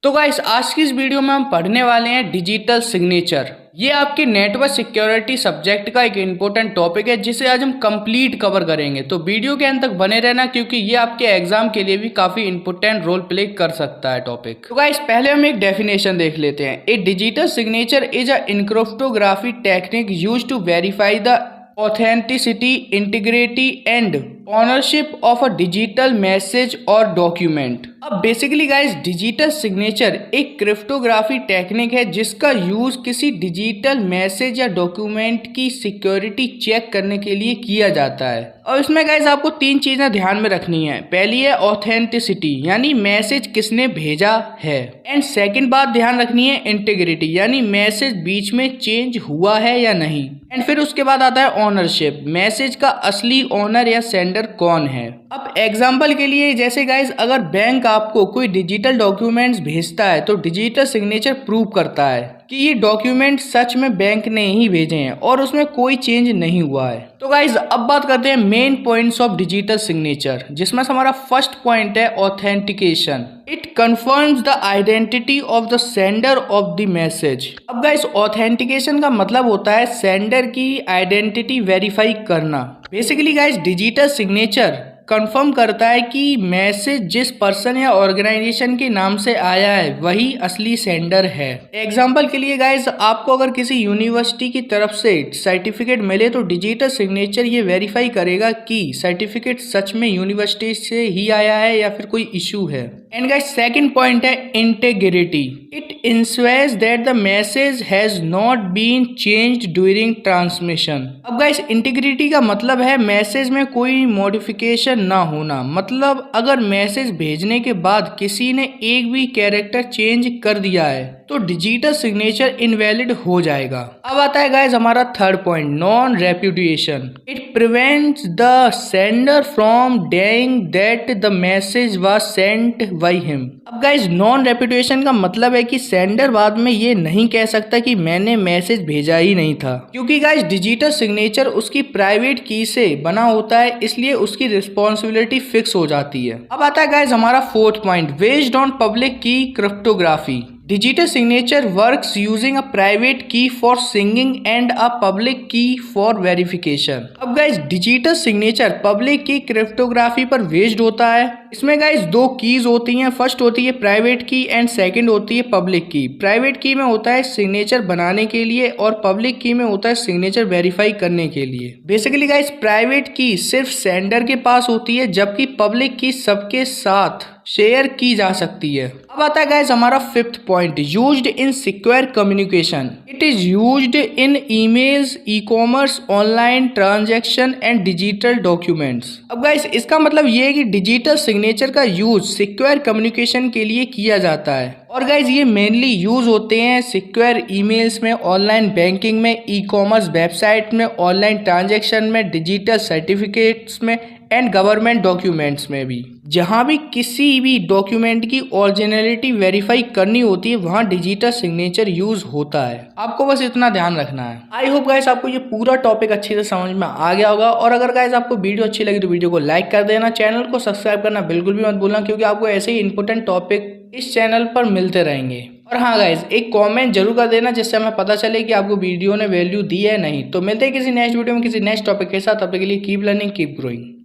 तो गाइस आज की इस वीडियो में हम पढ़ने वाले हैं डिजिटल सिग्नेचर। ये आपके नेटवर्क सिक्योरिटी सब्जेक्ट का एक इम्पोर्टेंट टॉपिक है जिसे आज हम कंप्लीट कवर करेंगे। तो वीडियो के अंत तक बने रहना क्योंकि ये आपके एग्जाम के लिए भी काफी इंपॉर्टेंट रोल प्ले कर सकता है टॉपिक। तो गाइस पहले हम एक डेफिनेशन देख लेते हैं। A digital signature is a in cryptography technique used to verify the authenticity, integrity and ownership of a digital message or document। अब बेसिकली गाइस डिजिटल सिग्नेचर एक क्रिप्टोग्राफी टेक्निक है जिसका यूज किसी डिजिटल मैसेज या document की security check करने के लिए किया जाता है। और इसमें गाइस आपको तीन चीजें ध्यान में रखनी है। पहली है ऑथेंटिसिटी यानी मैसेज किसने भेजा है, एंड सेकंड बात ध्यान रखनी है इंटीग्रिटी यानी मैसेज बीच में चेंज हुआ है या नहीं, एंड फिर उसके बाद आता है ओनरशिप, मैसेज का असली ओनर या सेंडर कौन है। अब एग्जांपल के लिए जैसे गाइस अगर बैंक आपको कोई डिजिटल डॉक्यूमेंट्स भेजता है तो डिजिटल सिग्नेचर प्रूव करता है कि ये डॉक्यूमेंट सच में बैंक ने ही भेजे हैं और उसमें कोई चेंज नहीं हुआ है। तो गाइस अब बात करते हैं main points of digital signature, जिसमें से हमारा फर्स्ट पॉइंट है authentication. It confirms the identity of the sender of the message. अब गाइस ऑथेंटिकेशन का मतलब होता है सेंडर की आइडेंटिटी वेरीफाई करना। Basically guys digital signature confirm करता है कि मैसेज जिस पर्सन या ऑर्गेनाइजेशन के नाम से आया है वही असली सेंडर है। एग्जांपल के लिए गाइस आपको अगर किसी यूनिवर्सिटी की तरफ से सर्टिफिकेट मिले तो डिजिटल सिग्नेचर ये वेरीफाई करेगा कि सर्टिफिकेट सच में यूनिवर्सिटी से ही आया है या फिर कोई इशू है। एंड गाइस सेकंड पॉइंट है integrity. It ensures that the message has not been changed during transmission. अब गाइस इंटीग्रिटी का मतलब है मैसेज में कोई मॉडिफिकेशन ना होना। मतलब अगर मैसेज भेजने के बाद किसी ने एक भी कैरेक्टर चेंज कर दिया है तो डिजिटल सिग्नेचर इनवैलिड हो जाएगा। अब आता है गाइस हमारा third point non reputation. It prevents the sender from डेइंग that the message was sent by him. अब गाइस नॉन रेप्यूटेशन का मतलब है कि सेंडर बाद में ये नहीं कह सकता कि मैंने मैसेज भेजा ही नहीं था, क्योंकि गाइस डिजिटल सिग्नेचर उसकी प्राइवेट की से बना होता है, इसलिए उसकी रिस्पॉन्सिबिलिटी फिक्स हो जाती है। अब आता है गाइस हमारा fourth point based on public की cryptography. Digital signature works using a private key for singing and a public key for verification। अब गाइस डिजिटल सिग्नेचर पब्लिक की क्रिप्टोग्राफी पर बेस्ड होता है। इसमें गाइस दो कीज होती हैं, फर्स्ट होती है प्राइवेट की एंड सेकंड होती है पब्लिक की। प्राइवेट की में होता है सिग्नेचर बनाने के लिए और पब्लिक की में होता है सिग्नेचर वेरीफाई करने के लिए। बेसिकली गाइस प्राइवेट की सिर्फ सेंडर के पास होती है जबकि पब्लिक की सबके साथ शेयर की जा सकती है। अब आता है गाइस हमारा fifth point used in secure communication. It is used in emails, e commerce, online transaction and digital documents. अब गाइस इसका मतलब ये है कि डिजिटल सिग्नेचर का यूज सिक्योर कम्युनिकेशन के लिए किया जाता है। और गाइज ये मेनली यूज होते हैं सिक्योर ईमेल्स में, ऑनलाइन बैंकिंग में, ई कॉमर्स वेबसाइट में, ऑनलाइन ट्रांजैक्शन में, डिजिटल सर्टिफिकेट्स में एंड गवर्नमेंट डॉक्यूमेंट्स में भी। जहां भी किसी भी डॉक्यूमेंट की ओरिजिनलिटी वेरीफाई करनी होती है वहां डिजिटल सिग्नेचर यूज होता है। आपको बस इतना ध्यान रखना है। आई होप गाइस आपको ये पूरा टॉपिक अच्छे से समझ में आ गया होगा। और अगर गाइस आपको वीडियो अच्छी लगी तो वीडियो को लाइक कर देना, चैनल को सब्सक्राइब करना बिल्कुल भी मत भूलना, क्योंकि आपको ऐसे ही इंपॉर्टेंट टॉपिक इस चैनल पर मिलते रहेंगे। और हाँ गाइज एक कमेंट जरूर कर देना जिससे हमें पता चले कि आपको वीडियो ने वैल्यू दी है नहीं। तो मिलते हैं किसी नेक्स्ट वीडियो में किसी नेक्स्ट टॉपिक के साथ। तब तक के लिए कीप लर्निंग कीप ग्रोइंग।